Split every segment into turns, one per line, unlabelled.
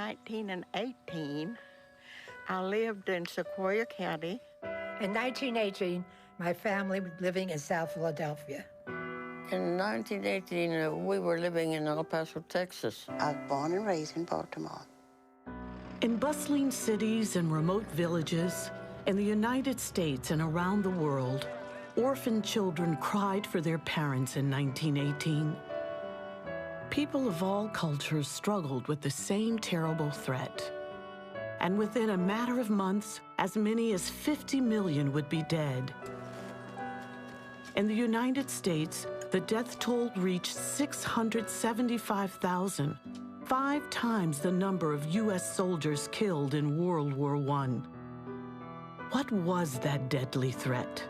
1918, I lived in Sequoia County.
In 1918, my family was living in South Philadelphia.
In 1918, we were living in El Paso, Texas.
I was born and raised in Baltimore.
In bustling cities and remote villages, in the United States and around the world, orphan children cried for their parents in 1918. People of all cultures struggled with the same terrible threat. And within a matter of months, as many as 50 million would be dead. In the United States, the death toll reached 675,000, 5 times the number of U.S. soldiers killed in World War I. What was that deadly threat?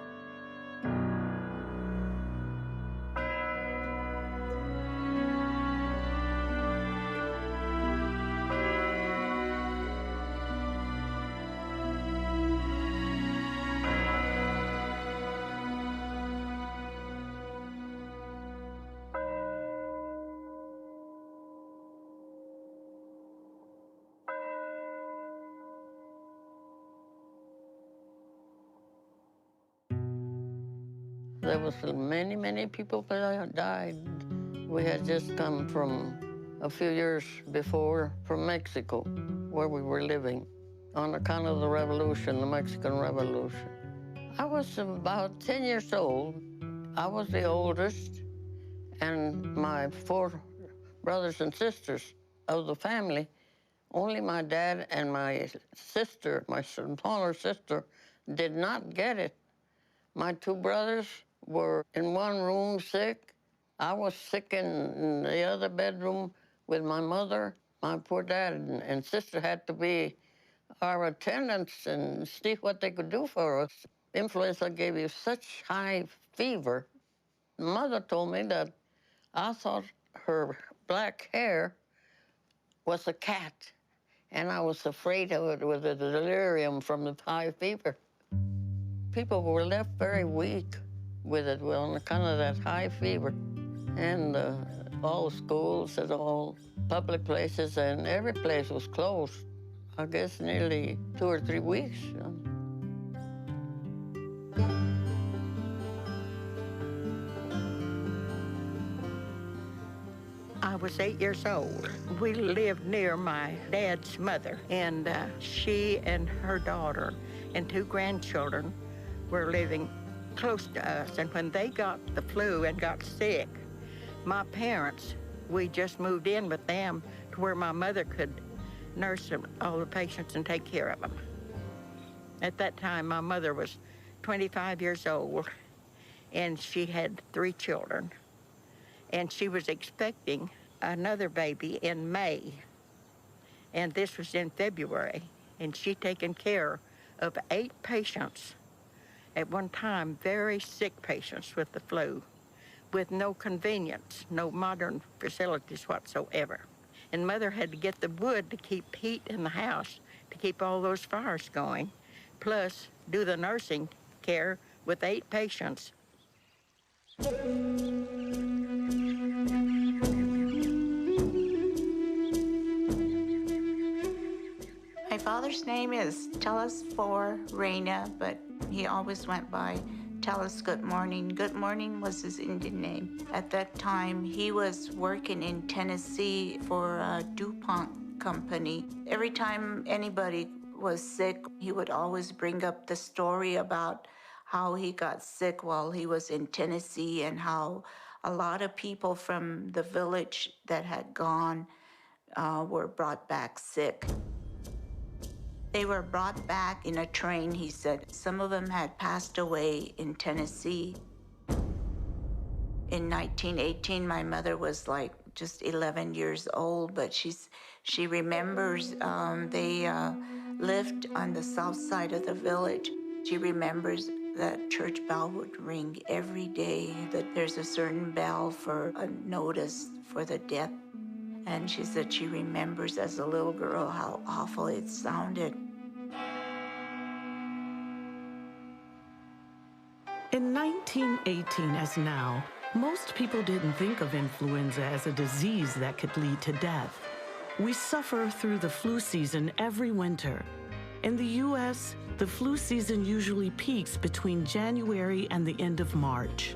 There was many, many people that died. We had just come from a few years before from Mexico, where we were living, on account of the revolution, the Mexican Revolution. I was about 10 years old. I was the oldest, and my 4 brothers and sisters of the family, only my dad and my sister, my smaller sister, did not get it. My 2 brothers were in one room sick. I was sick in the other bedroom with my mother. My poor dad and sister had to be our attendants and see what they could do for us. Influenza gave you such high fever. Mother told me that I thought her black hair was a cat, and I was afraid of it with the delirium from the high fever. People were left very weak with it on account of that high fever. And all schools and all public places and every place was closed. I guess nearly 2 or 3 weeks.
I was 8 years old. We lived near my dad's mother, and she and her daughter and 2 grandchildren were living close to us. And when they got the flu and got sick, my parents, we just moved in with them to where my mother could nurse all the patients and take care of them. At that time, my mother was 25 years old, and she had 3 children. And she was expecting another baby in May, and this was in February, and she'd taken care of 8 patients at one time, very sick patients with the flu, with no convenience, no modern facilities whatsoever. And Mother had to get the wood to keep heat in the house, to keep all those fires going, plus do the nursing care with 8 patients.
My father's name is Tell Us for Reina, but he always went by Tell Us Good Morning. Good Morning was his Indian name. At that time, he was working in Tennessee for a DuPont company. Every time anybody was sick, he would always bring up the story about how he got sick while he was in Tennessee and how a lot of people from the village that had gone were brought back sick. They were brought back in a train, he said. Some of them had passed away in Tennessee. In 1918, my mother was like just 11 years old, but she remembers they lived on the south side of the village. She remembers that church bell would ring every day, that there's a certain bell for a notice for the death. And she said she remembers as a little girl how awful it sounded.
In 1918, as now, most people didn't think of influenza as a disease that could lead to death. We suffer through the flu season every winter. In the U.S., the flu season usually peaks between January and the end of March.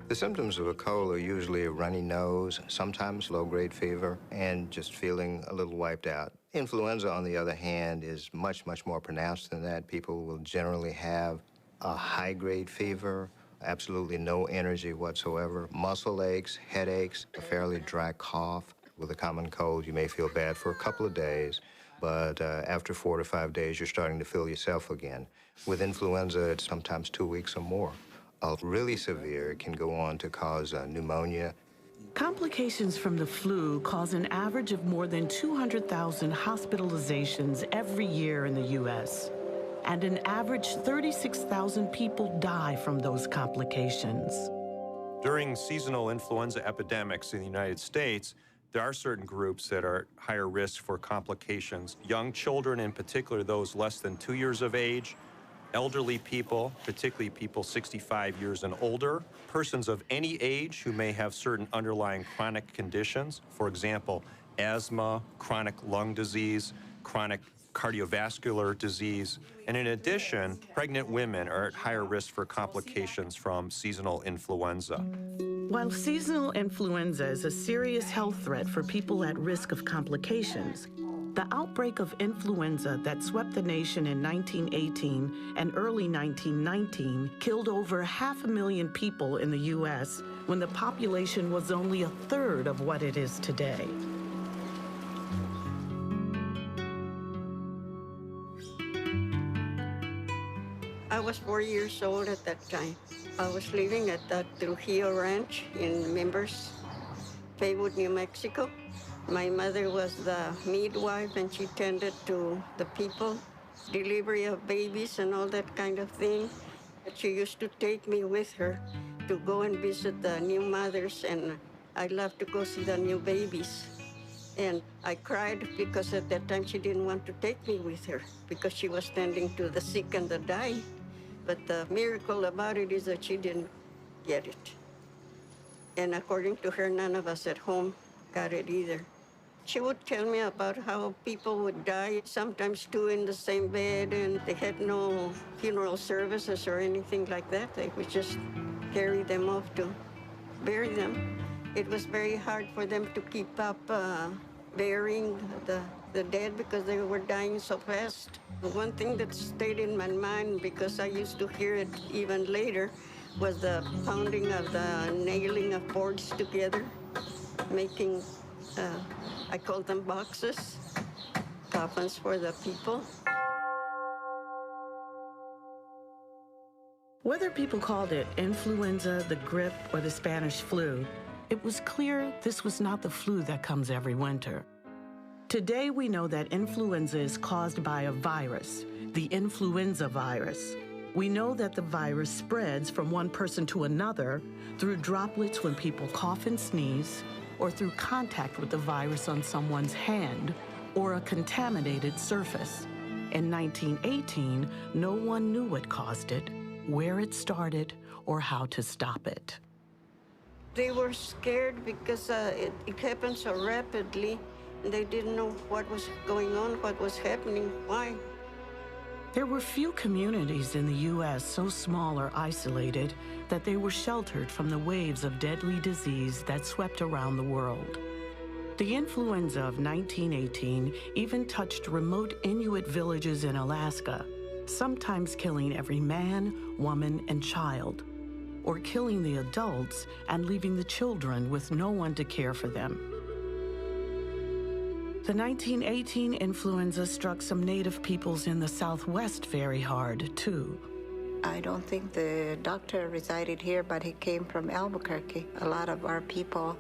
The symptoms of a cold are usually a runny nose, sometimes low-grade fever, and just feeling a little wiped out. Influenza, on the other hand, is much, much more pronounced than that. People will generally have a high-grade fever, absolutely no energy whatsoever, muscle aches, headaches, a fairly dry cough. With a common cold, you may feel bad for a couple of days, but after 4 to 5 days, you're starting to feel yourself again. With influenza, it's sometimes 2 weeks or more. Really severe, it can go on to cause pneumonia.
Complications from the flu cause an average of more than 200,000 hospitalizations every year in the U.S., and an average 36,000 people die from those complications.
During seasonal influenza epidemics in the United States, there are certain groups that are at higher risk for complications. Young children, in particular those less than 2 years of age, elderly people, particularly people 65 years and older, persons of any age who may have certain underlying chronic conditions, for example, asthma, chronic lung disease, chronic cardiovascular disease, and in addition, pregnant women are at higher risk for complications from seasonal influenza.
While seasonal influenza is a serious health threat for people at risk of complications, the outbreak of influenza that swept the nation in 1918 and early 1919 killed over 500,000 people in the U.S. when the population was only a third of what it is today.
I was 4 years old at that time. I was living at the Trujillo Ranch in Members, Faywood, New Mexico. My mother was the midwife, and she tended to the people, delivery of babies and all that kind of thing. She used to take me with her to go and visit the new mothers, and I loved to go see the new babies. And I cried because at that time she didn't want to take me with her because she was tending to the sick and the dying. But the miracle about it is that she didn't get it. And according to her, none of us at home got it either. She would tell me about how people would die, sometimes two in the same bed, and they had no funeral services or anything like that. They would just carry them off to bury them. It was very hard for them to keep up burying the dead because they were dying so fast. One thing that stayed in my mind, because I used to hear it even later, was the pounding of the nailing of boards together, making, I call them boxes, coffins for the people.
Whether people called it influenza, the grip, or the Spanish flu, it was clear this was not the flu that comes every winter. Today, we know that influenza is caused by a virus, the influenza virus. We know that the virus spreads from one person to another through droplets when people cough and sneeze, or through contact with the virus on someone's hand or a contaminated surface. In 1918, no one knew what caused it, where it started, or how to stop it.
They were scared because it happened so rapidly, and they didn't know what was going on, what was happening, why.
There were few communities in the U.S. so small or isolated that they were sheltered from the waves of deadly disease that swept around the world. The influenza of 1918 even touched remote Inuit villages in Alaska, sometimes killing every man, woman, and child, or killing the adults and leaving the children with no one to care for them. The 1918 influenza struck some native peoples in the Southwest very hard, too.
I don't think the doctor resided here, but he came from Albuquerque. A lot of our people,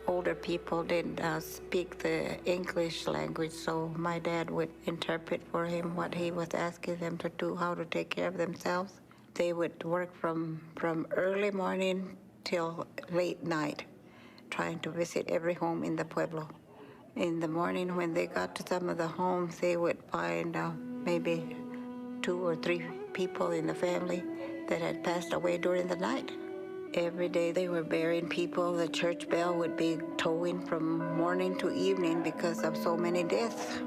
older people, didn't speak the English language, so my dad would interpret for him what he was asking them to do, how to take care of themselves. They would work from early morning till late night, trying to visit every home in the pueblo. In the morning, when they got to some of the homes, they would find maybe 2 or 3 people in the family that had passed away during the night. Every day they were burying people. The church bell would be tolling from morning to evening because of so many deaths.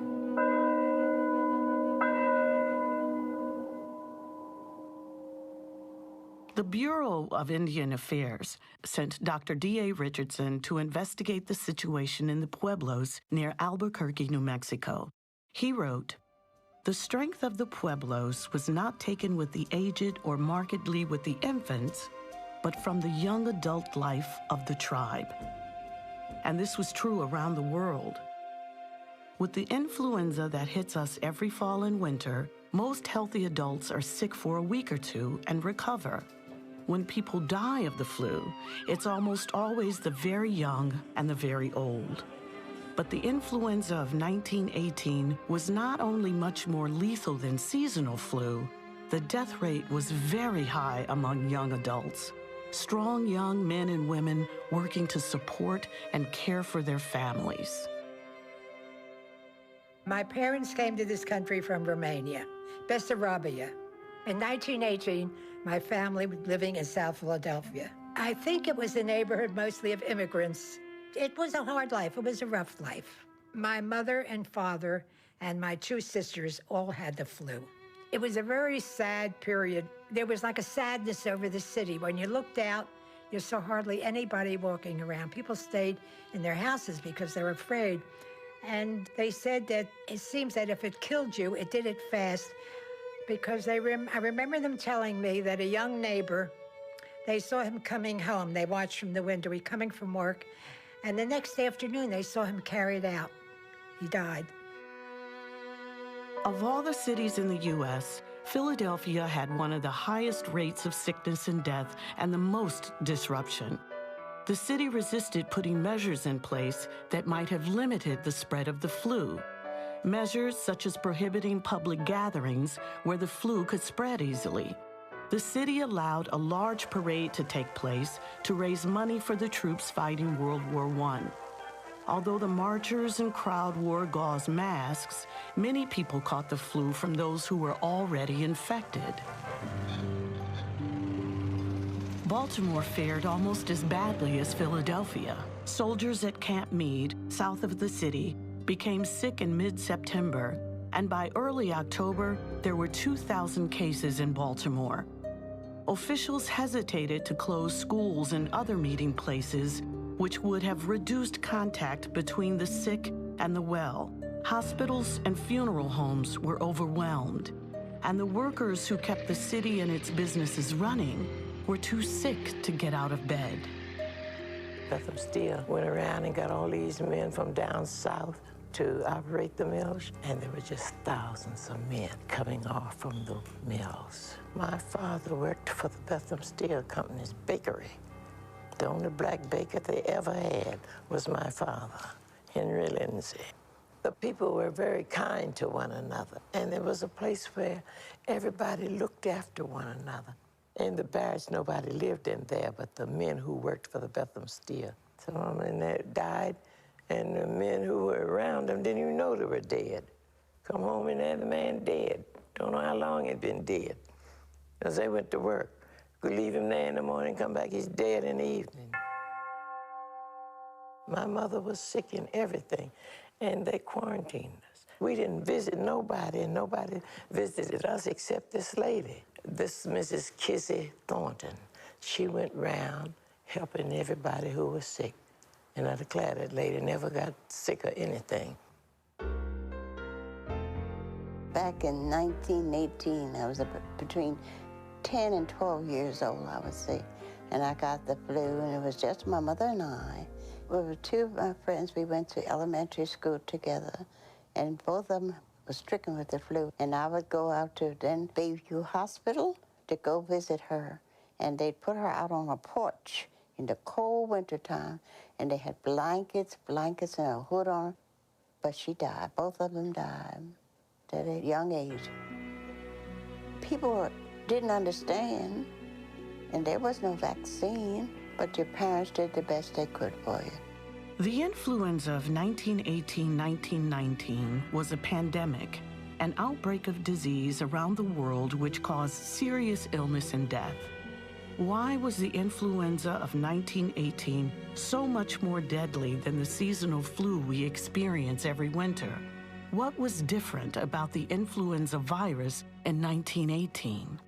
The Bureau of Indian Affairs sent Dr. D.A. Richardson to investigate the situation in the pueblos near Albuquerque, New Mexico. He wrote, "The strength of the pueblos was not taken with the aged or markedly with the infants, but from the young adult life of the tribe." And this was true around the world. With the influenza that hits us every fall and winter, most healthy adults are sick for a week or two and recover. When people die of the flu, it's almost always the very young and the very old. But the influenza of 1918 was not only much more lethal than seasonal flu, the death rate was very high among young adults. Strong young men and women working to support and care for their families.
My parents came to this country from Romania, Bessarabia. In 1918, my family was living in South Philadelphia. I think it was a neighborhood mostly of immigrants. It was a hard life. It was a rough life. My mother and father and my two sisters all had the flu. It was a very sad period. There was like a sadness over the city. When you looked out, you saw hardly anybody walking around. People stayed in their houses because they were afraid. And they said that it seems that if it killed you, it did it fast. Because I remember them telling me that a young neighbor, they saw him coming home. They watched from the window, he coming from work. And the next afternoon, they saw him carried out. He died.
Of all the cities in the U.S., Philadelphia had one of the highest rates of sickness and death and the most disruption. The city resisted putting measures in place that might have limited the spread of the flu. Measures such as prohibiting public gatherings where the flu could spread easily. The city allowed a large parade to take place to raise money for the troops fighting World War I. Although the marchers and crowd wore gauze masks, many people caught the flu from those who were already infected. Baltimore fared almost as badly as Philadelphia. Soldiers at Camp Meade, south of the city, became sick in mid-September, and by early October, there were 2,000 cases in Baltimore. Officials hesitated to close schools and other meeting places, which would have reduced contact between the sick and the well. Hospitals and funeral homes were overwhelmed, and the workers who kept the city and its businesses running were too sick to get out of bed.
Bethlehem Steel went around and got all these men from down south to operate the mills, and there were just thousands of men coming off from the mills. My father worked for the Bethlehem Steel Company's bakery. The only black baker they ever had was my father, Henry Lindsay. The people were very kind to one another, and there was a place where everybody looked after one another. In the barracks, nobody lived in there but the men who worked for the Bethlehem Steel. Some of them in there died, and the men who were around them didn't even know they were dead. Come home and there, the man dead. Don't know how long he'd been dead. Because they went to work. Could leave him there in the morning, come back, he's dead in the evening. My mother was sick in everything, and they quarantined us. We didn't visit nobody, and nobody visited us except this lady. This Mrs. Kizzy Thornton. She went round helping everybody who was sick. And I declare that lady never got sick of anything.
Back in 1918, I was between 10 and 12 years old, I would say. And I got the flu, and it was just my mother and I. We were two of my friends. We went to elementary school together, and both of them were stricken with the flu. And I would go out to then Bayview Hospital to go visit her. And they'd put her out on a porch in the cold winter time, and they had blankets and a hood on her. But she died. Both of them died at a young age. People didn't understand, and there was no vaccine, but your parents did the best they could for you.
The influenza of 1918-1919 was a pandemic, an outbreak of disease around the world which caused serious illness and death. Why was the influenza of 1918 so much more deadly than the seasonal flu we experience every winter? What was different about the influenza virus in 1918?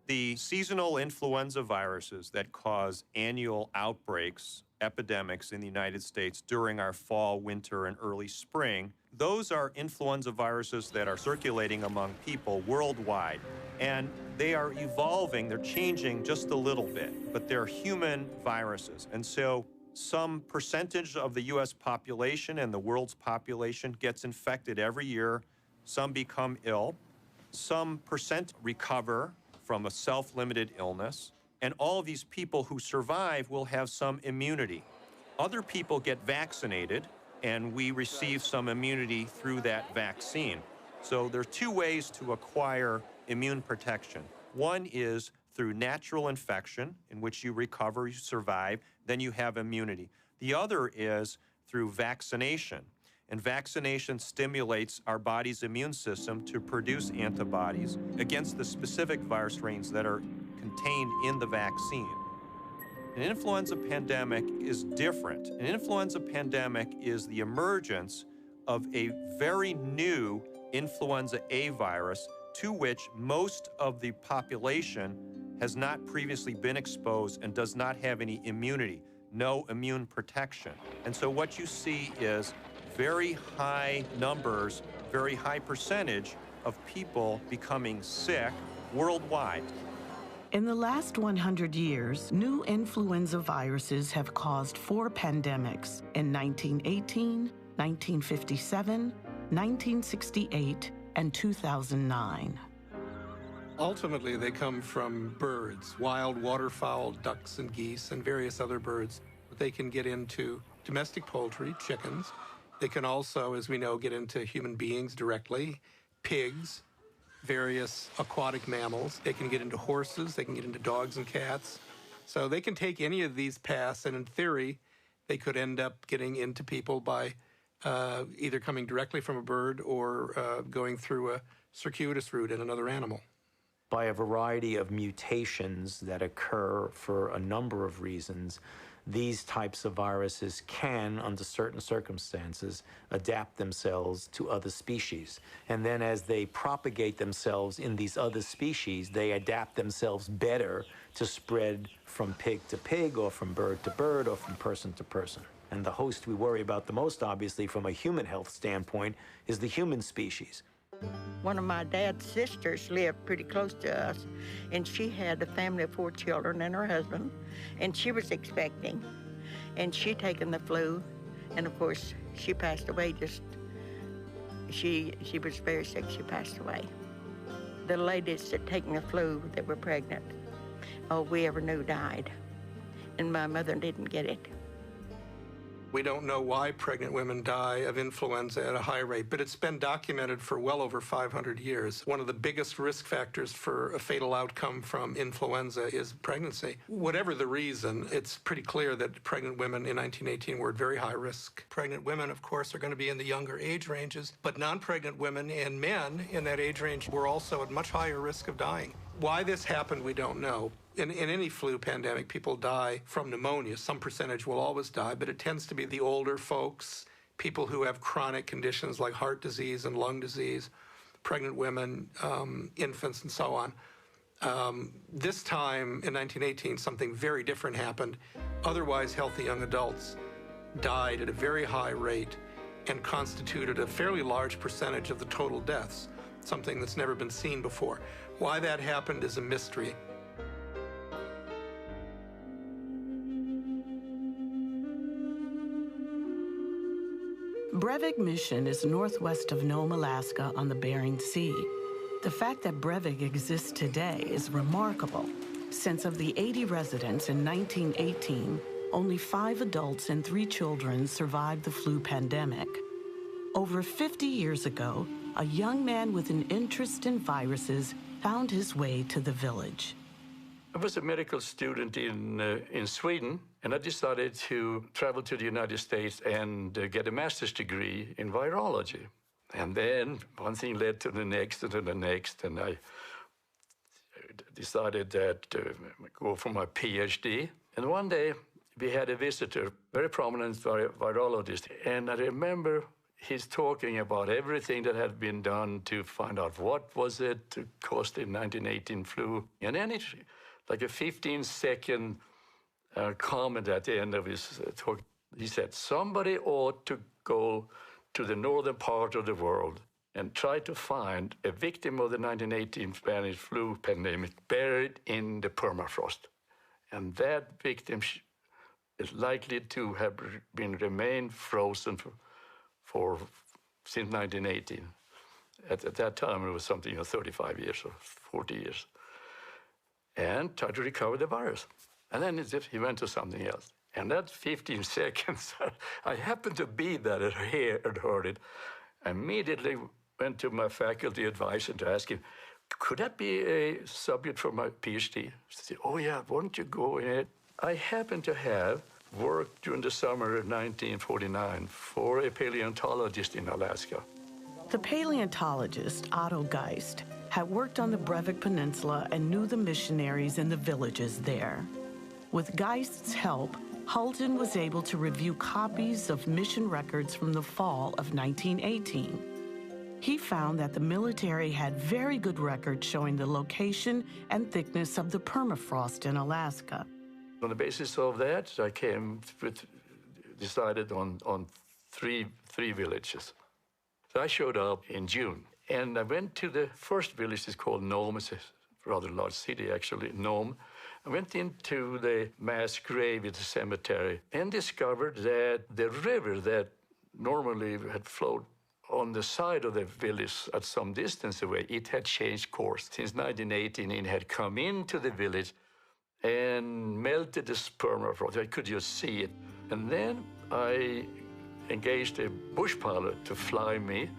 The seasonal influenza viruses that cause annual outbreaks, epidemics in the United States during our fall, winter, and early spring, those are influenza viruses that are circulating among people worldwide. And they are evolving, they're changing just a little bit, but they're human viruses. And so some percentage of the US population and the world's population gets infected every year. Some become ill. Some percent recover from a self-limited illness. And all of these people who survive will have some immunity. Other people get vaccinated, and we receive some immunity through that vaccine. So there are two ways to acquire immune protection. One is through natural infection, in which you recover, you survive, then you have immunity. The other is through vaccination. And vaccination stimulates our body's immune system to produce antibodies against the specific virus strains that are contained in the vaccine. An influenza pandemic is different. An influenza pandemic is the emergence of a very new influenza A virus to which most of the population has not previously been exposed and does not have any immunity, no immune protection. And so what you see is very high numbers, very high percentage of people becoming sick worldwide.
In the last 100 years, new influenza viruses have caused 4 pandemics in 1918, 1957, 1968, and 2009.
Ultimately, they come from birds, wild waterfowl, ducks and geese, and various other birds. They can get into domestic poultry, chickens. They can also, as we know, get into human beings directly, pigs, various aquatic mammals. They can get into horses. They can get into dogs and cats. So they can take any of these paths, and in theory, they could end up getting into people by either coming directly from a bird or going through a circuitous route in another animal.
By a variety of mutations that occur for a number of reasons, these types of viruses can, under certain circumstances, adapt themselves to other species. And then as they propagate themselves in these other species, they adapt themselves better to spread from pig to pig, or from bird to bird, or from person to person. And the host we worry about the most, obviously, from a human health standpoint, is the human species.
One of my dad's sisters lived pretty close to us, and she had a family of 4 children and her husband, and she was expecting, and she taken the flu, and of course she passed away. She was very sick. She passed away. The ladies that taken the flu that were pregnant, all we ever knew died, and my mother didn't get it.
We don't know why pregnant women die of influenza at a high rate, but it's been documented for well over 500 years. One of the biggest risk factors for a fatal outcome from influenza is pregnancy. Whatever the reason, it's pretty clear that pregnant women in 1918 were at very high risk. Pregnant women, of course, are going to be in the younger age ranges, but non-pregnant women and men in that age range were also at much higher risk of dying. Why this happened, we don't know. In any flu pandemic, people die from pneumonia. Some percentage will always die, but it tends to be the older folks, people who have chronic conditions like heart disease and lung disease, pregnant women, infants, and so on. This time in 1918, something very different happened. Otherwise healthy young adults died at a very high rate and constituted a fairly large percentage of the total deaths, something that's never been seen before. Why that happened is a mystery.
Brevig Mission is northwest of Nome, Alaska on the Bering Sea. The fact that Brevig exists today is remarkable, since of the 80 residents in 1918, only 5 adults and 3 children survived the flu pandemic. Over 50 years ago, a young man with an interest in viruses found his way to the village.
I was a medical student in Sweden, and I decided to travel to the United States and get a master's degree in virology. And then one thing led to the next and to the next, and I decided that go for my PhD. And one day we had a visitor, very prominent virologist, and I remember he's talking about everything that had been done to find out what was it caused the 1918 flu. And then it's like a 15-second comment at the end of his talk. He said, somebody ought to go to the northern part of the world and try to find a victim of the 1918 Spanish flu pandemic buried in the permafrost. And that victim is likely to have remained frozen since 1918. At that time, it was something 35 years or 40 years. And tried to recover the virus. And then he went to something else. And that 15 seconds, I happened to be there and heard it. I immediately went to my faculty advisor to ask him, could that be a subject for my PhD? He said, oh yeah, why don't you go in it? I happened to have worked during the summer of 1949 for a paleontologist in Alaska.
The paleontologist, Otto Geist, had worked on the Breivik Peninsula and knew the missionaries and the villages there. With Geist's help, Hulton was able to review copies of mission records from the fall of 1918. He found that the military had very good records showing the location and thickness of the permafrost in Alaska.
On the basis of that, I decided on three villages. So I showed up in June, and I went to the first village. It's called Nome. It's a rather large city, actually, Nome. I went into the mass grave at the cemetery and discovered that the river that normally had flowed on the side of the village at some distance away, it had changed course. Since 1918, it had come into the village and melted the permafrost. I could just see it. And then I engaged a bush pilot to fly me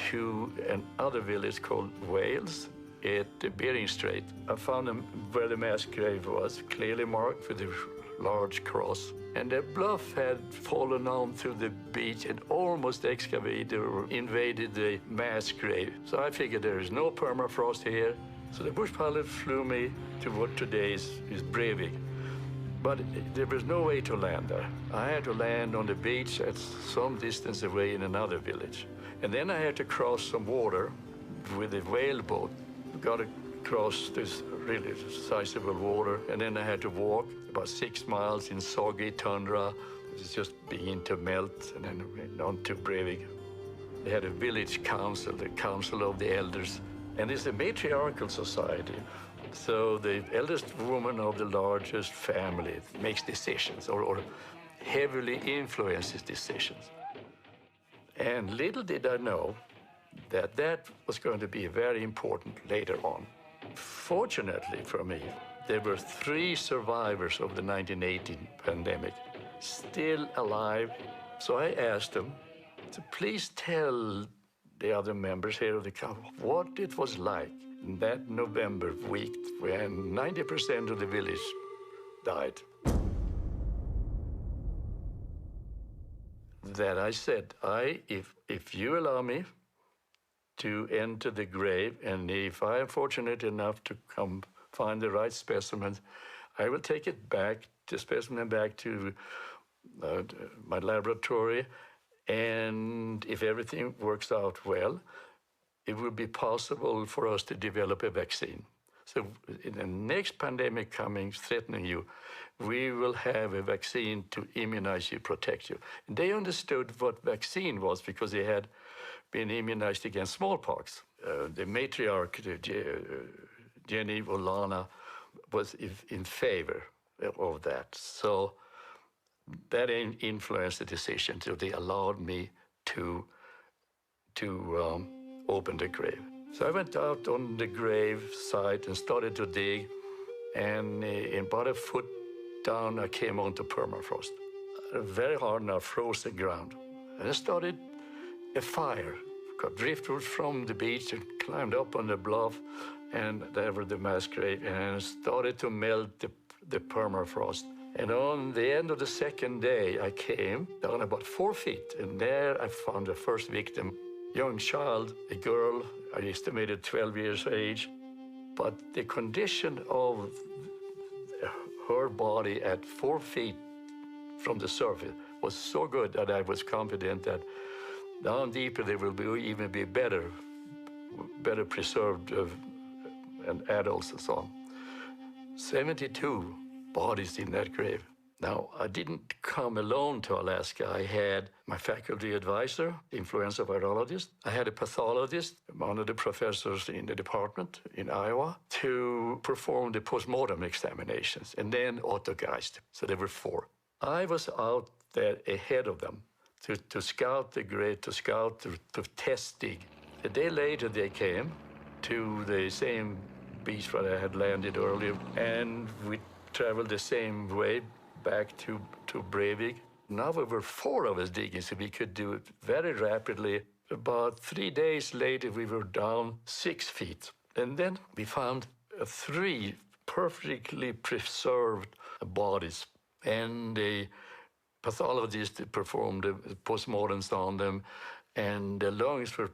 to another village called Wales at the Bering Strait. I found where the mass grave was, clearly marked with a large cross. And the bluff had fallen onto the beach and almost excavated or invaded the mass grave. So I figured there is no permafrost here. So the bush pilot flew me to what today is Breivik. But there was no way to land there. I had to land on the beach at some distance away in another village. And then I had to cross some water with a whaleboat. Got across this really sizable water, and then I had to walk about 6 miles in soggy tundra. It was just beginning to melt, and then went on to Breivik. They had a village council, the Council of the Elders, and it's a matriarchal society. So the eldest woman of the largest family makes decisions or heavily influences decisions. And little did I know that was going to be very important later on. Fortunately for me, there were 3 survivors of the 1918 pandemic still alive. So I asked them to please tell the other members here of the council what it was like in that November week when 90% of the village died. That I said, if you allow me to enter the grave, and if I am fortunate enough to come find the right specimen, I will take it back, the specimen back to my laboratory, and if everything works out well, it will be possible for us to develop a vaccine. So in the next pandemic coming, threatening you, we will have a vaccine to immunize you, protect you. And they understood what vaccine was because they had been immunized against smallpox. The matriarch, Rita Olanna, was in favor of that. So that influenced the decision. So they allowed me to open the grave. So I went out on the grave site and started to dig, and in about a foot down, I came onto permafrost. Very hard now, frozen ground. And I started a fire. Got driftwood from the beach and climbed up on the bluff, and there were the mass grave, and started to melt the permafrost. And on the end of the second day, I came down about 4 feet, and there I found the first victim. Young child, a girl, I estimated 12 years of age. But the condition of her body at 4 feet from the surface was so good that I was confident that down deeper they will even be better preserved and adults and so on. 72 bodies in that grave. Now, I didn't come alone to Alaska. I had my faculty advisor, influenza virologist. I had a pathologist, one of the professors in the department in Iowa, to perform the postmortem examinations, and then autogeist. So there were 4. I was out there ahead of them to scout the grave, to test dig. A day later, they came to the same beach where I had landed earlier, and we traveled the same way back to Breivik. Now there were 4 of us digging, so we could do it very rapidly. About 3 days later, we were down 6 feet. And then we found 3 perfectly preserved bodies. And the pathologist performed the postmortems on them, and the lungs were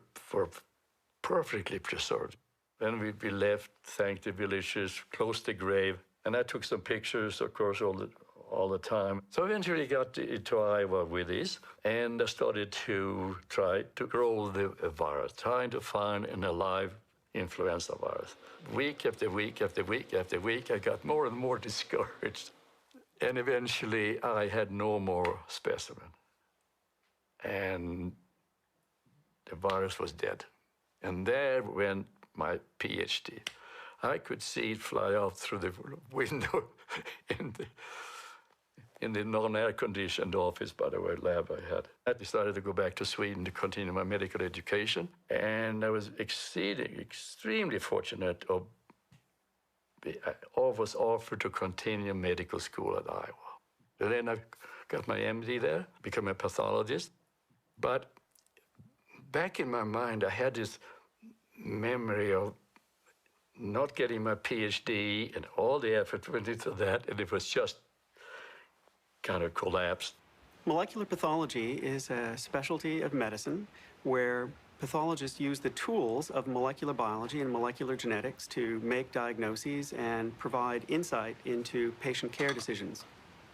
perfectly preserved. Then we left, thanked the villagers, closed the grave, and I took some pictures, of course, all the time. So eventually got to Iowa with this, and I started to try to grow the virus, trying to find an alive influenza virus. Week after week after week after week, I got more and more discouraged. And eventually, I had no more specimen. And the virus was dead. And there went my PhD. I could see it fly out through the window in the non-air-conditioned office, by the way, lab I had. I decided to go back to Sweden to continue my medical education. And I was extremely fortunate. I was offered to continue medical school at Iowa. And then I got my MD there, became a pathologist. But back in my mind, I had this memory of not getting my PhD, and all the effort went into that, and it was just kind of collapsed.
Molecular pathology is a specialty of medicine where pathologists use the tools of molecular biology and molecular genetics to make diagnoses and provide insight into patient care decisions.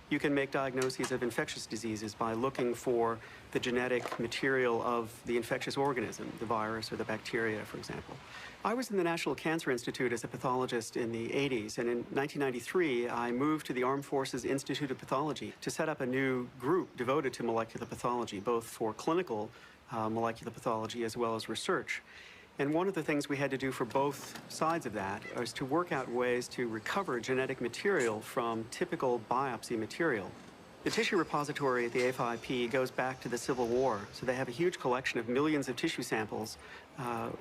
You can make diagnoses of infectious diseases by looking for the genetic material of the infectious organism, the virus or the bacteria, for example. I was in the National Cancer Institute as a pathologist in the 80s, and in 1993, I moved to the Armed Forces Institute of Pathology to set up a new group devoted to molecular pathology, both for clinical molecular pathology as well as research. And one of the things we had to do for both sides of that was to work out ways to recover genetic material from typical biopsy material. The tissue repository at the AFIP goes back to the Civil War, so they have a huge collection of millions of tissue samples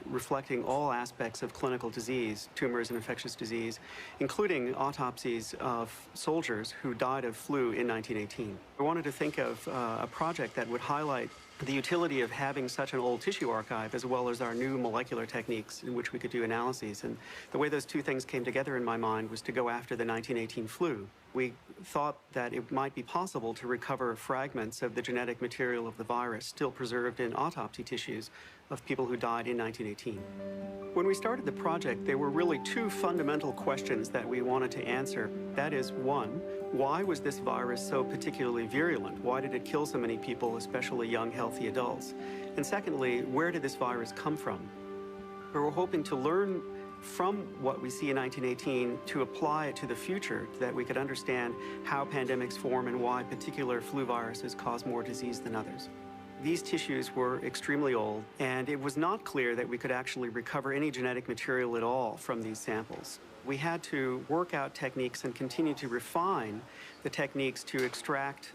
reflecting all aspects of clinical disease, tumors and infectious disease, including autopsies of soldiers who died of flu in 1918. I wanted to think of a project that would highlight the utility of having such an old tissue archive, as well as our new molecular techniques in which we could do analyses. And the way those two things came together in my mind was to go after the 1918 flu. We thought that it might be possible to recover fragments of the genetic material of the virus still preserved in autopsy tissues of people who died in 1918. When we started the project, there were really 2 fundamental questions that we wanted to answer. That is, 1, why was this virus so particularly virulent? Why did it kill so many people, especially young, healthy adults? And secondly, where did this virus come from? We were hoping to learn from what we see in 1918 to apply it to the future, so that we could understand how pandemics form and why particular flu viruses cause more disease than others. These tissues were extremely old, and it was not clear that we could actually recover any genetic material at all from these samples. We had to work out techniques and continue to refine the techniques to extract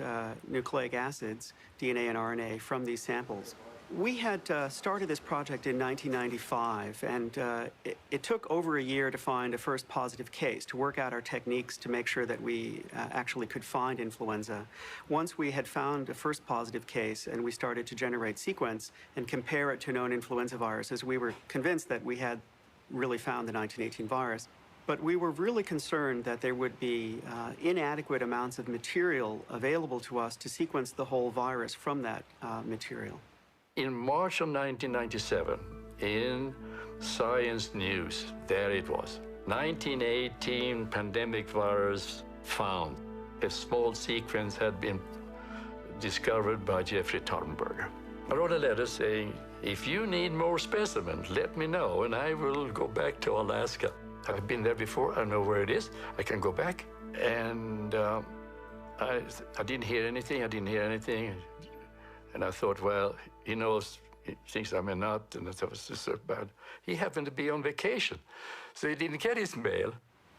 nucleic acids, DNA and RNA, from these samples. We had started this project in 1995, and it took over a year to find a first positive case, to work out our techniques to make sure that we actually could find influenza. Once we had found a first positive case and we started to generate sequence and compare it to known influenza viruses, we were convinced that we had really found the 1918 virus. But we were really concerned that there would be inadequate amounts of material available to us to sequence the whole virus from that material.
In March of 1997, in Science News, there it was. 1918 pandemic virus found. A small sequence had been discovered by Jeffrey Tarnberger. I wrote a letter saying, if you need more specimens, let me know, and I will go back to Alaska. I've been there before, I know where it is, I can go back. And I didn't hear anything, And I thought, well, he knows, he thinks I'm a nut, and that was just so bad. He happened to be on vacation, so he didn't get his mail.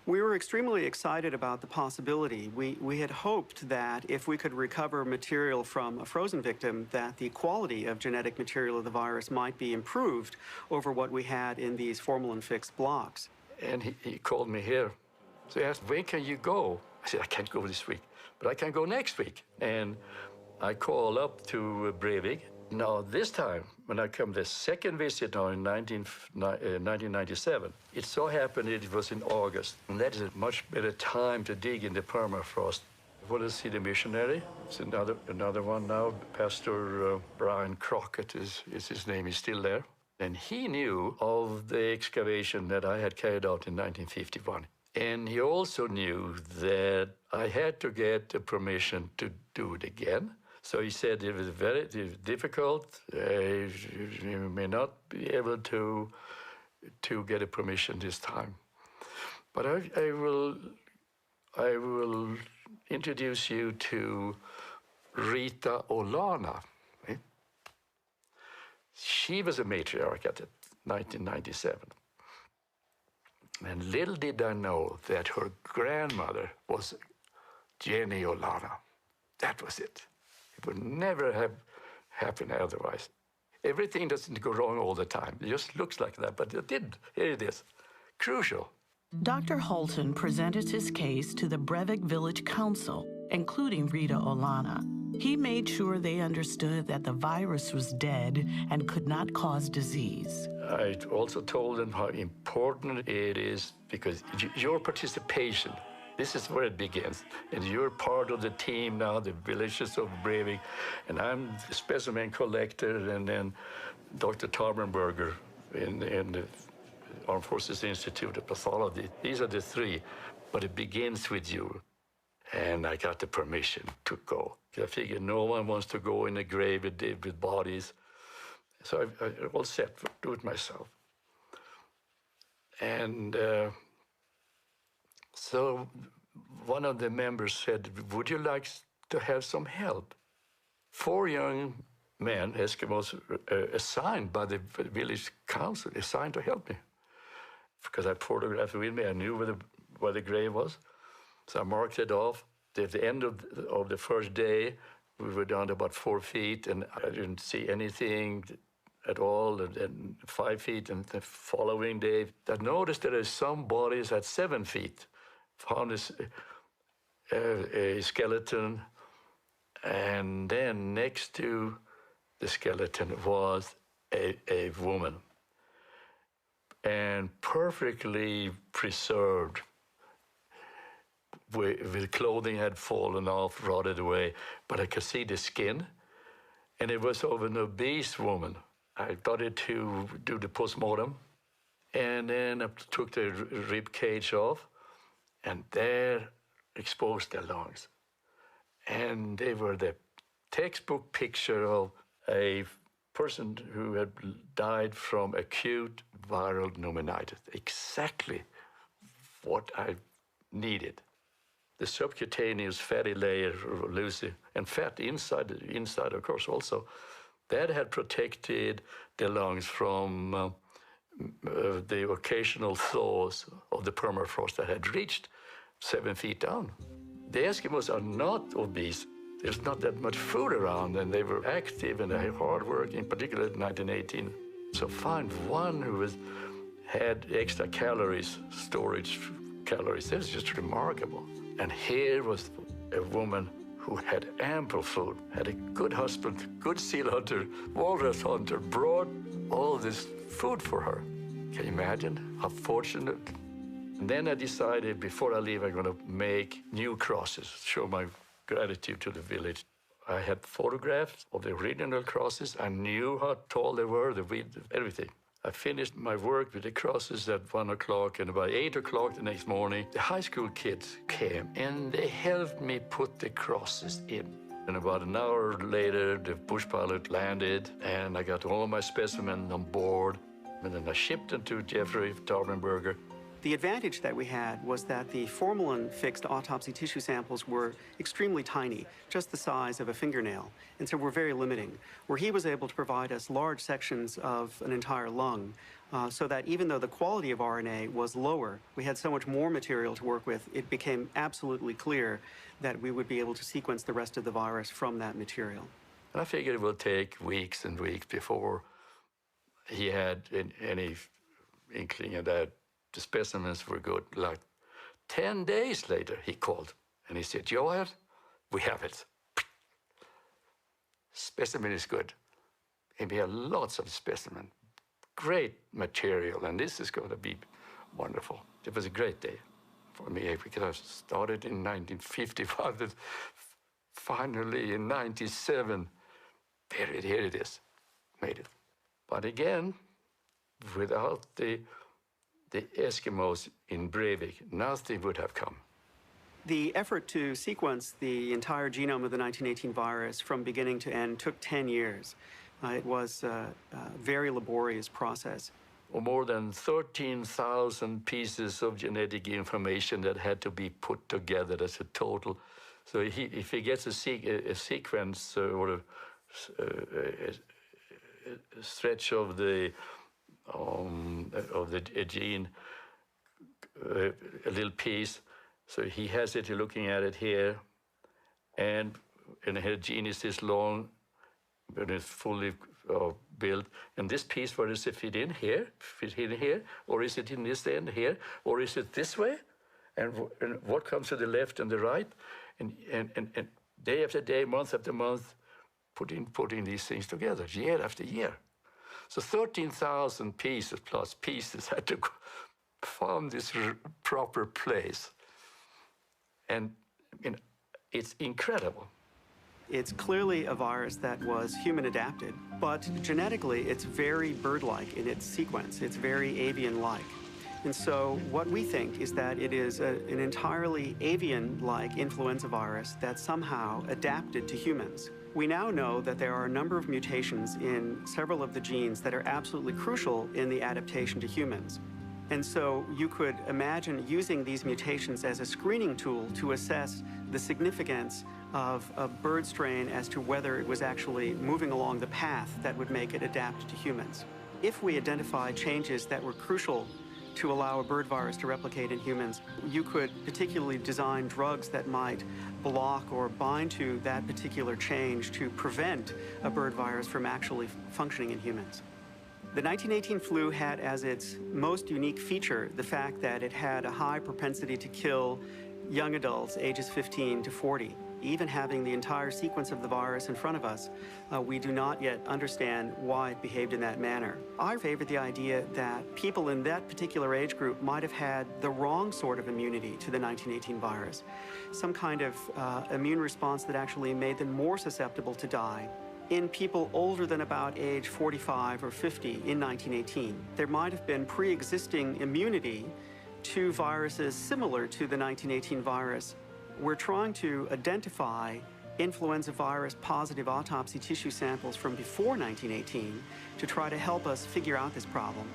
We were extremely excited about the possibility. We had hoped that if we could recover material from a frozen victim, that the quality of genetic material of the virus might be improved over what we had in these formalin-fixed blocks.
And he called me here. So he asked, when can you go? I said, I can't go this week, but I can go next week. And I called up to Breivik. Now, this time, when I come the second visit now in 1997, it so happened it was in August. And that is a much better time to dig in the permafrost. I want to see the missionary. It's another one now. Pastor Brian Crockett is his name. He's still there. And he knew of the excavation that I had carried out in 1951. And he also knew that I had to get the permission to do it again. So he said it was very difficult. You may not be able to get a permission this time. But I will introduce you to Rita Olanna. She was a matriarch at 1997. And little did I know that her grandmother was Jenny Olanna. That was it. It would never have happened otherwise. Everything doesn't go wrong all the time. It just looks like that, but it did. Here it is. Crucial.
Dr. Holton presented his case to the Breivik Village Council, including Rita Olanna. He made sure they understood that the virus was dead and could not cause disease.
I also told them how important it is because your participation, this is where it begins. And you're part of the team now, the villages of Breivik, and I'm the specimen collector, and then Dr. Tarnberger in the Armed Forces Institute of Pathology. These are the three, but it begins with you. And I got the permission to go. I figured no one wants to go in a grave with bodies. So I all set, do it myself. And so one of the members said, would you like to have some help? 4 young men, Eskimos, assigned by the village council, assigned to help me. Because I photographed it with me, I knew where the grave was. So I marked it off. At the end of the first day, we were down to about 4 feet, and I didn't see anything at all. And then 5 feet, and the following day, I noticed there are some bodies at 7 feet. Found a skeleton, and then next to the skeleton was a woman, and perfectly preserved. With clothing had fallen off, rotted away, but I could see the skin, and it was of an obese woman. I started to do the postmortem, and then I took the rib cage off, and there exposed the lungs. And they were the textbook picture of a person who had died from acute viral pneumonitis. Exactly what I needed. The subcutaneous fatty layer, Lucy, and fat inside, of course, also, that had protected the lungs from the occasional thaws of the permafrost that had reached 7 feet down. The Eskimos are not obese. There's not that much food around, and they were active and hard work, in particular in 1918. So find one who had extra calories, storage calories. That was just remarkable. And here was a woman who had ample food, had a good husband, good seal hunter, walrus hunter, brought all this food for her. Can you imagine how fortunate? And then I decided before I leave, I'm going to make new crosses, show my gratitude to the village. I had photographs of the original crosses. I knew how tall they were, the width, everything. I finished my work with the crosses at 1 o'clock, and by 8 o'clock the next morning, the high school kids came and they helped me put the crosses in. And about an hour later, the bush pilot landed, and I got all my specimens on board, and then I shipped them to Jeffrey Tarpenberger.
The advantage that we had was that the formalin-fixed autopsy tissue samples were extremely tiny, just the size of a fingernail, and so were very limiting, where he was able to provide us large sections of an entire lung, so that even though the quality of RNA was lower, we had so much more material to work with, it became absolutely clear that we would be able to sequence the rest of the virus from that material.
And I figured it would take weeks and weeks before he had any inkling of that the specimens were good. Like 10 days later, he called and he said, Joel, we have it. Specimen is good. And we have lots of specimen. Great material, and this is going to be wonderful. It was a great day for me because I started in 1955 and finally in 97, here it is, made it. But again, without the Eskimos in Breivik, nothing would have come.
The effort to sequence the entire genome of the 1918 virus from beginning to end took 10 years. It was a very laborious process.
More than 13,000 pieces of genetic information that had to be put together as a total. So if he gets a sequence or a stretch of the gene, a little piece, so he has it, looking at it here, and her gene is this long, when it's fully built, and this piece, where does it fit in here, or is it in this end here, or is it this way, and what comes to the left and the right, and day after day, month after month, putting these things together, year after year. So 13,000 pieces plus pieces had to find this proper place. And it's incredible.
It's clearly a virus that was human adapted, but genetically it's very bird-like in its sequence. It's very avian-like. And so what we think is that it is an entirely avian-like influenza virus that somehow adapted to humans. We now know that there are a number of mutations in several of the genes that are absolutely crucial in the adaptation to humans. And so you could imagine using these mutations as a screening tool to assess the significance of a bird strain as to whether it was actually moving along the path that would make it adapt to humans. If we identified changes that were crucial to allow a bird virus to replicate in humans, you could particularly design drugs that might block or bind to that particular change to prevent a bird virus from actually functioning in humans. The 1918 flu had as its most unique feature the fact that it had a high propensity to kill young adults ages 15 to 40. Even having the entire sequence of the virus in front of us, we do not yet understand why it behaved in that manner. I favored the idea that people in that particular age group might have had the wrong sort of immunity to the 1918 virus, some kind of immune response that actually made them more susceptible to die. In people older than about age 45 or 50 in 1918, there might have been pre-existing immunity to viruses similar to the 1918 virus. We're trying to identify influenza virus positive autopsy tissue samples from before 1918 to try to help us figure out this problem.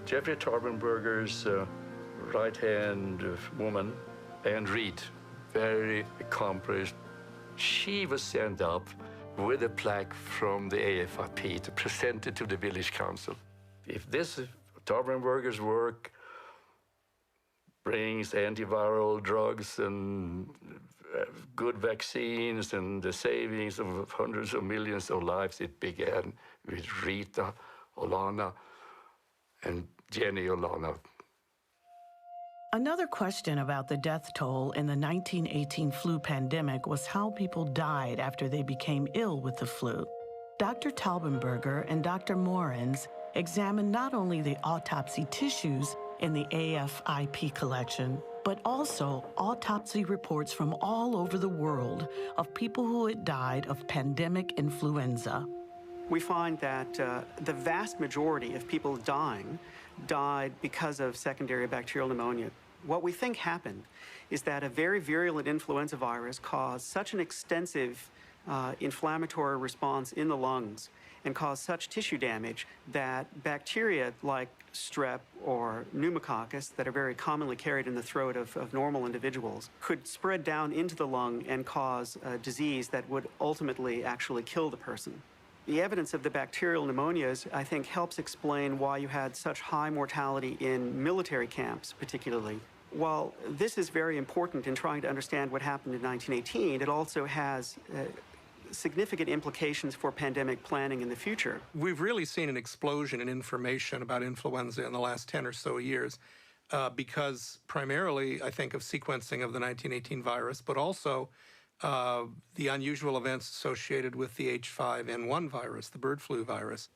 Jeffrey Tarpenberger's right-hand woman, Anne Reed, very accomplished. She was sent up with a plaque from the AFIP to present it to the village council. If this Tarpenberger's work brings antiviral drugs and good vaccines and the savings of hundreds of millions of lives, it began with Rita Olanna and Jenny Olanna.
Another question about the death toll in the 1918 flu pandemic was how people died after they became ill with the flu. Dr. Taubenberger and Dr. Morens examined not only the autopsy tissues in the AFIP collection, but also autopsy reports from all over the world of people who had died of pandemic influenza.
we find that the vast majority of people dying died because of secondary bacterial pneumonia. What we think happened is that a very virulent influenza virus caused such an extensive inflammatory response in the lungs and caused such tissue damage that bacteria like strep or pneumococcus that are very commonly carried in the throat of normal individuals could spread down into the lung and cause a disease that would ultimately actually kill the person. The evidence of the bacterial pneumonias, I think, helps explain why you had such high mortality in military camps, particularly. While this is very important in trying to understand what happened in 1918, it also has significant implications for pandemic planning in the future.
We've really seen an explosion in information about influenza in the last 10 or so years because primarily, I think, of sequencing of the 1918 virus, but also the unusual events associated with the H5N1 virus, the bird flu virus.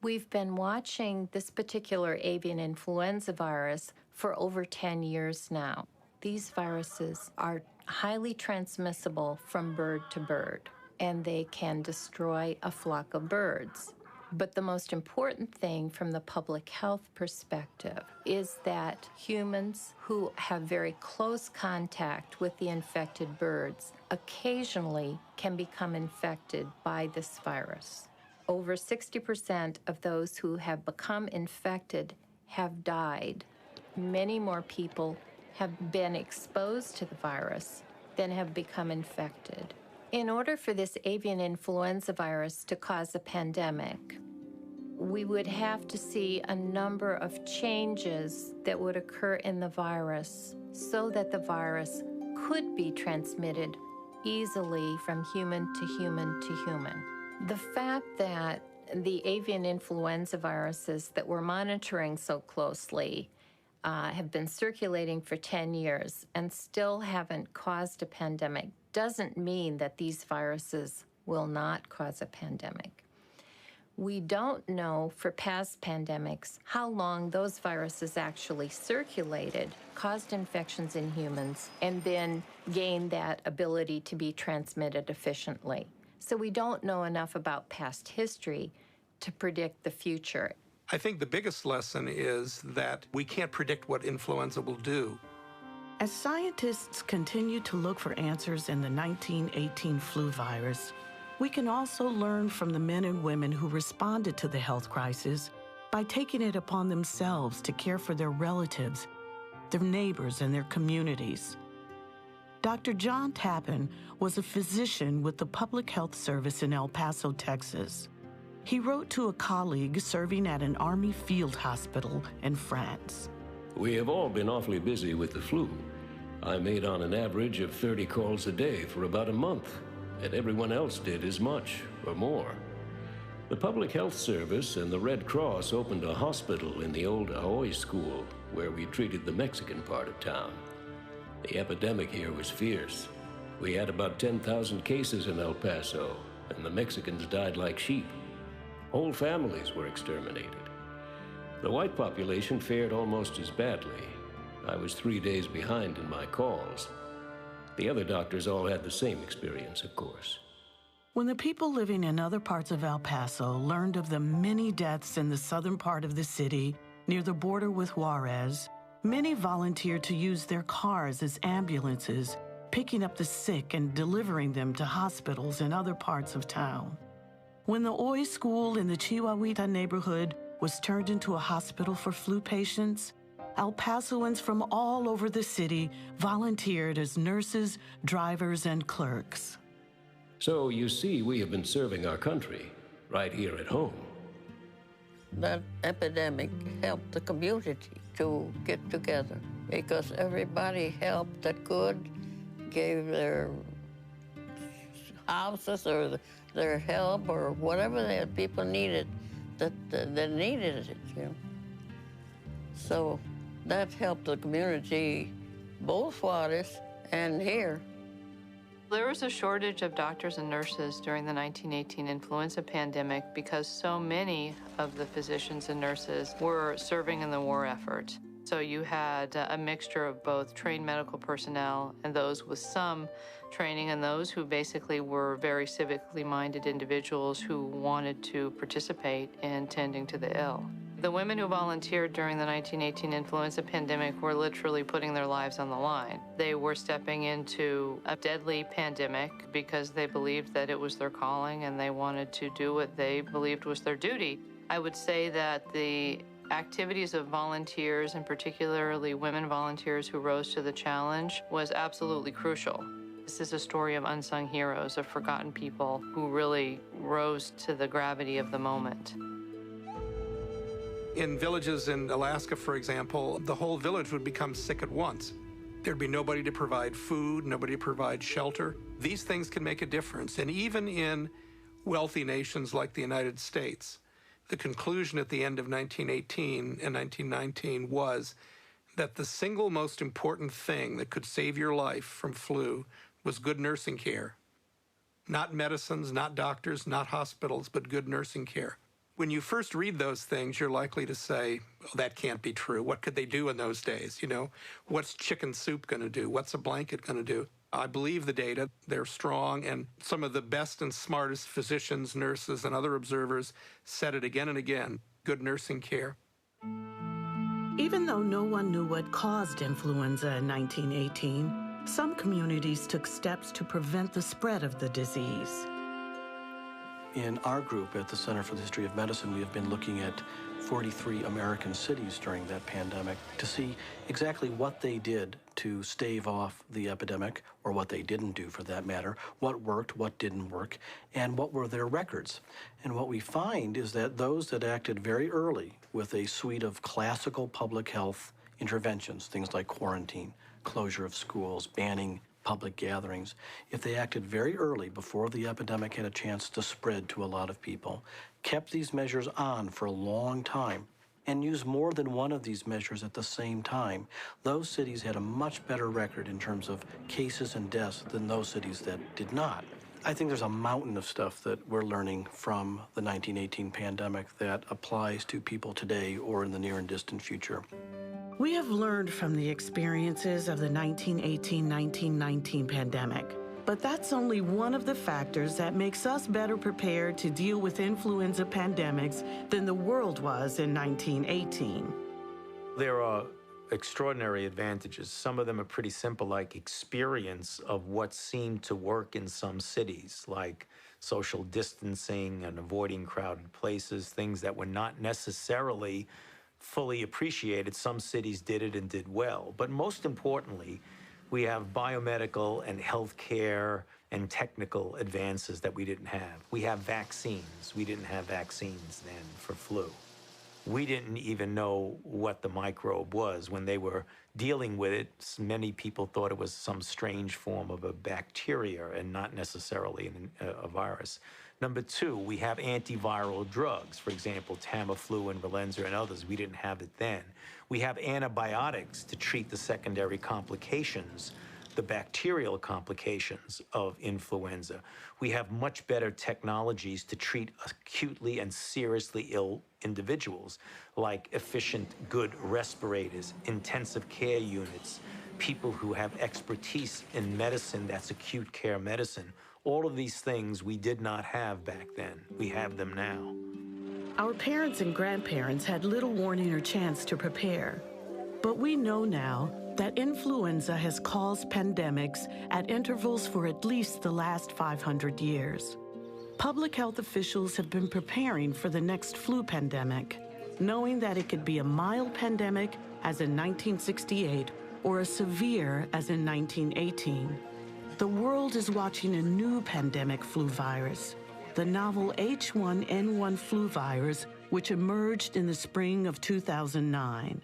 We've been watching this particular avian influenza virus for over 10 years now. These viruses are highly transmissible from bird to bird, and they can destroy a flock of birds. But the most important thing from the public health perspective is that humans who have very close contact with the infected birds occasionally can become infected by this virus. Over 60% of those who have become infected have died. Many more people have been exposed to the virus than have become infected. In order for this avian influenza virus to cause a pandemic, we would have to see a number of changes that would occur in the virus so that the virus could be transmitted easily from human to human to human. The fact that the avian influenza viruses that we're monitoring so closely have been circulating for 10 years and still haven't caused a pandemic doesn't mean that these viruses will not cause a pandemic. We don't know for past pandemics how long those viruses actually circulated, caused infections in humans, and then gained that ability to be transmitted efficiently. So we don't know enough about past history to predict the future.
I think the biggest lesson is that we can't predict what influenza will do.
As scientists continue to look for answers in the 1918 flu virus, we can also learn from the men and women who responded to the health crisis by taking it upon themselves to care for their relatives, their neighbors, and their communities. Dr. John Tappan was a physician with the Public Health Service in El Paso, Texas. He wrote to a colleague serving at an Army field hospital in France.
We have all been awfully busy with the flu. I made on an average of 30 calls a day for about a month, and everyone else did as much or more. The Public Health Service and the Red Cross opened a hospital in the old Ahoy School, where we treated the Mexican part of town. The epidemic here was fierce. We had about 10,000 cases in El Paso, and the Mexicans died like sheep. Whole families were exterminated. The white population fared almost as badly. I was 3 days behind in my calls. The other doctors all had the same experience, of course.
When the people living in other parts of El Paso learned of the many deaths in the southern part of the city near the border with Juarez, many volunteered to use their cars as ambulances, picking up the sick and delivering them to hospitals in other parts of town. When the Hoy School in the Chihuahuita neighborhood was turned into a hospital for flu patients, El Pasoans from all over the city volunteered as nurses, drivers, and clerks.
So you see, we have been serving our country right here at home.
That epidemic helped the community to get together because everybody helped that could, gave their houses or their help or whatever the people needed that needed it, you know. So that helped the community, both Juarez and here.
There was a shortage of doctors and nurses during the 1918 influenza pandemic because so many of the physicians and nurses were serving in the war effort. So you had a mixture of both trained medical personnel and those with some training, and those who basically were very civically minded individuals who wanted to participate in tending to the ill. The women who volunteered during the 1918 influenza pandemic were literally putting their lives on the line. They were stepping into a deadly pandemic because they believed that it was their calling and they wanted to do what they believed was their duty. I would say that the activities of volunteers, and particularly women volunteers who rose to the challenge, was absolutely crucial. This is a story of unsung heroes, of forgotten people who really rose to the gravity of the moment.
In villages in Alaska, for example, the whole village would become sick at once. There'd be nobody to provide food, nobody to provide shelter. These things can make a difference. And even in wealthy nations like the United States, the conclusion at the end of 1918 and 1919 was that the single most important thing that could save your life from flu was good nursing care. Not medicines, not doctors, not hospitals, but good nursing care. When you first read those things, you're likely to say, oh, that can't be true. What could they do in those days? You know, what's chicken soup going to do? What's a blanket going to do? I believe the data. They're strong, and some of the best and smartest physicians, nurses, and other observers said it again and again, good nursing care.
Even though no one knew what caused influenza in 1918, some communities took steps to prevent the spread of the disease.
In our group at the Center for the History of Medicine, we have been looking at 43 American cities during that pandemic to see exactly what they did to stave off the epidemic, or what they didn't do for that matter, what worked, what didn't work, and what were their records. And what we find is that those that acted very early with a suite of classical public health interventions, things like quarantine, closure of schools, banning public gatherings, if they acted very early before the epidemic had a chance to spread to a lot of people, kept these measures on for a long time, and used more than one of these measures at the same time, those cities had a much better record in terms of cases and deaths than those cities that did not. I think there's a mountain of stuff that we're learning from the 1918 pandemic that applies to people today or in the near and distant future.
We have learned from the experiences of the 1918-1919 pandemic, but that's only one of the factors that makes us better prepared to deal with influenza pandemics than the world was in 1918.
There are extraordinary advantages. Some of them are pretty simple, like experience of what seemed to work in some cities, like social distancing and avoiding crowded places, things that were not necessarily fully appreciated. Some cities did it and did well. But most importantly, we have biomedical and healthcare and technical advances that we didn't have. We have vaccines. We didn't have vaccines then for flu. We didn't even know what the microbe was. When they were dealing with it, many people thought it was some strange form of a bacteria and not necessarily a virus. Number two, we have antiviral drugs, for example, Tamiflu and Valenza and others. We didn't have it then. We have antibiotics to treat the secondary complications, the bacterial complications of influenza. We have much better technologies to treat acutely and seriously ill individuals, like efficient, good respirators, intensive care units, people who have expertise in medicine that's acute care medicine. All of these things we did not have back then. We have them now.
Our parents and grandparents had little warning or chance to prepare. But we know now that influenza has caused pandemics at intervals for at least the last 500 years. Public health officials have been preparing for the next flu pandemic, knowing that it could be a mild pandemic, as in 1968, or a severe, as in 1918. The world is watching a new pandemic flu virus, the novel H1N1 flu virus, which emerged in the spring of 2009.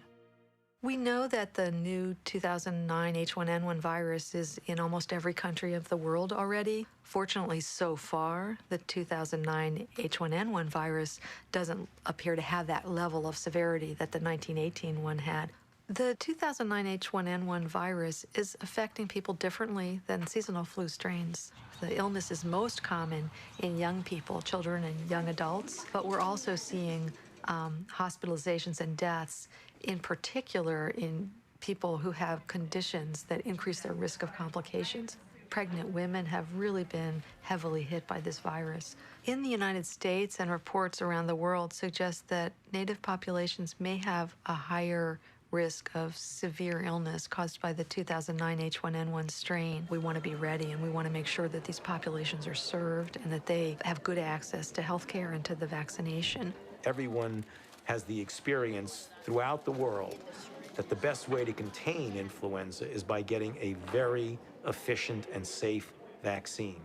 We know that the new 2009 H1N1 virus is in almost every country of the world already. Fortunately, so far, the 2009 H1N1 virus doesn't appear to have that level of severity that the 1918 one had. The 2009 H1N1 virus is affecting people differently than seasonal flu strains. The illness is most common in young people, children and young adults, but we're also seeing hospitalizations and deaths, in particular in people who have conditions that increase their risk of complications. Pregnant women have really been heavily hit by this virus. In the United States, and reports around the world suggest that Native populations may have a higher risk of severe illness caused by the 2009 H1N1 strain. We want to be ready, and we want to make sure that these populations are served and that they have good access to health care and to the vaccination.
Everyone has the experience throughout the world that the best way to contain influenza is by getting a very efficient and safe vaccine.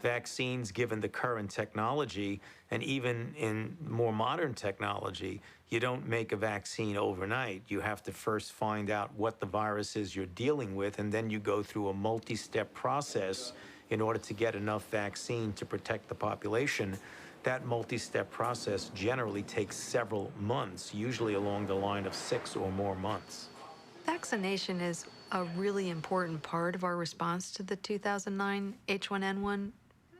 Vaccines, given the current technology, and even in more modern technology, you don't make a vaccine overnight. You have to first find out what the virus is you're dealing with, and then you go through a multi-step process in order to get enough vaccine to protect the population. That multi-step process generally takes several months, usually along the line of 6 or more months.
Vaccination is a really important part of our response to the 2009 H1N1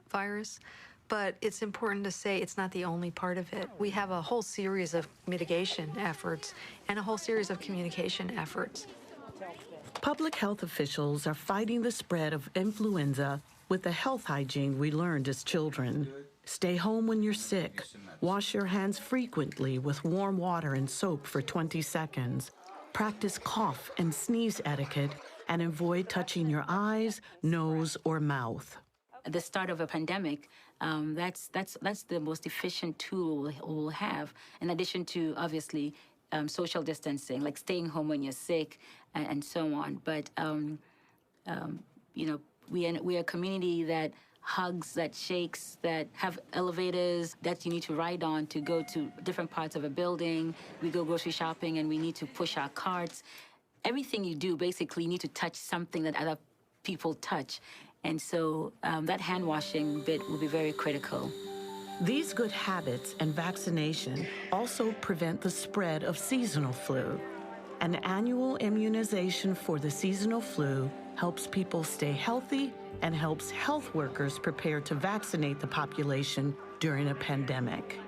virus, but it's important to say it's not the only part of it. We have a whole series of mitigation efforts and a whole series of communication efforts.
Public health officials are fighting the spread of influenza with the health hygiene we learned as children. Stay home when you're sick. Wash your hands frequently with warm water and soap for 20 seconds. Practice cough and sneeze etiquette and avoid touching your eyes, nose, or mouth.
At the start of a pandemic, that's the most efficient tool we'll have, in addition to, obviously, social distancing, like staying home when you're sick and so on. But, you know, we're a community that hugs, that shakes, that have elevators that you need to ride on to go to different parts of a building. We go grocery shopping and we need to push our carts. Everything you do, basically, you need to touch something that other people touch. And so that hand washing bit will be very critical.
These good habits and vaccination also prevent the spread of seasonal flu. An annual immunization for the seasonal flu helps people stay healthy and helps health workers prepare to vaccinate the population during a pandemic.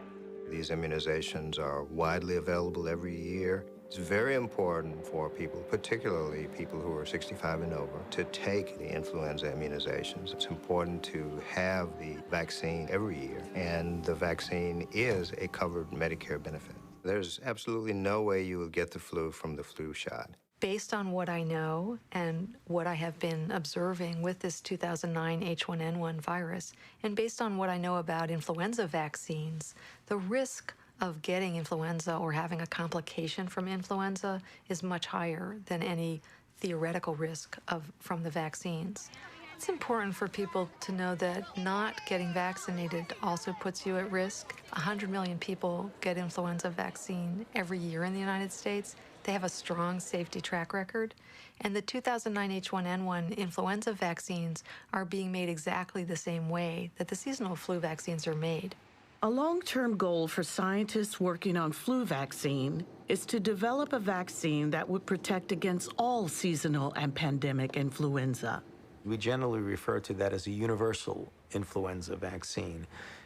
These immunizations are widely available every year. It's very important for people, particularly people who are 65 and over, to take the influenza immunizations. It's important to have the vaccine every year, and the vaccine is a covered Medicare benefit. There's absolutely no way you will get the flu from the flu shot.
Based on what I know and what I have been observing with this 2009 H1N1 virus, and based on what I know about influenza vaccines, the risk of getting influenza or having a complication from influenza is much higher than any theoretical risk from the vaccines. It's important for people to know that not getting vaccinated also puts you at risk. 100 million people get influenza vaccine every year in the United States. They have a strong safety track record. And the 2009 H1N1 influenza vaccines are being made exactly the same way that the seasonal flu vaccines are made.
A long-term goal for scientists working on flu vaccine is to develop a vaccine that would protect against all seasonal and pandemic influenza.
We generally refer to that as a universal influenza vaccine.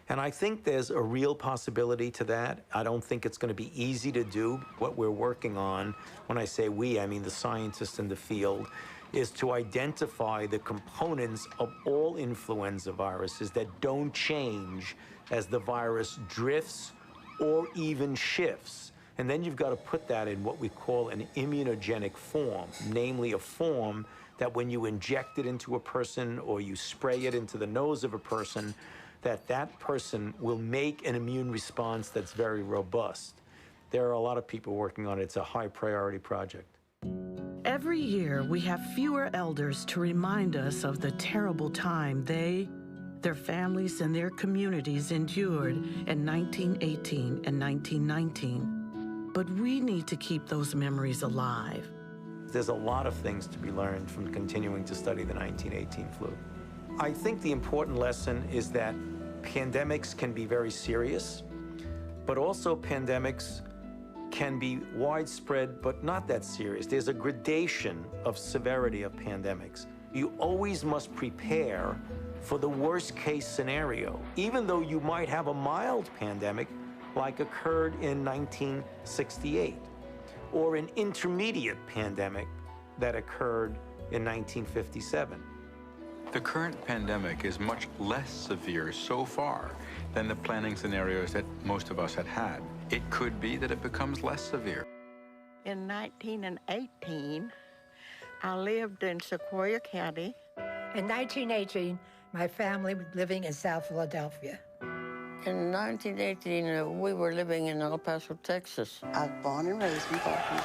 And I think there's a real possibility to that. I don't think it's going to be easy to do. What we're working on, when I say we, I mean the scientists in the field, is to identify the components of all influenza viruses that don't change as the virus drifts or even shifts. And then you've got to put that in what we call an immunogenic form, namely a form that when you inject it into a person or you spray it into the nose of a person, that person will make an immune response that's very robust. There are a lot of people working on it. It's a high priority project.
Every year, we have fewer elders to remind us of the terrible time they, their families, and their communities endured in 1918 and 1919. But we need to keep those memories alive.
There's a lot of things to be learned from continuing to study the 1918 flu. I think the important lesson is that pandemics can be very serious, but also pandemics can be widespread but not that serious. There's a gradation of severity of pandemics. You always must prepare for the worst case scenario. Even though you might have a mild pandemic, like occurred in 1968, or an intermediate pandemic that occurred in 1957.
The current pandemic is much less severe so far than the planning scenarios that most of us had. It could be that it becomes less severe.
In 1918, I lived in Sequoia County.
In 1918, my family was living in South Philadelphia.
In 1918, we were living in El Paso, Texas.
I was born and raised in Baltimore.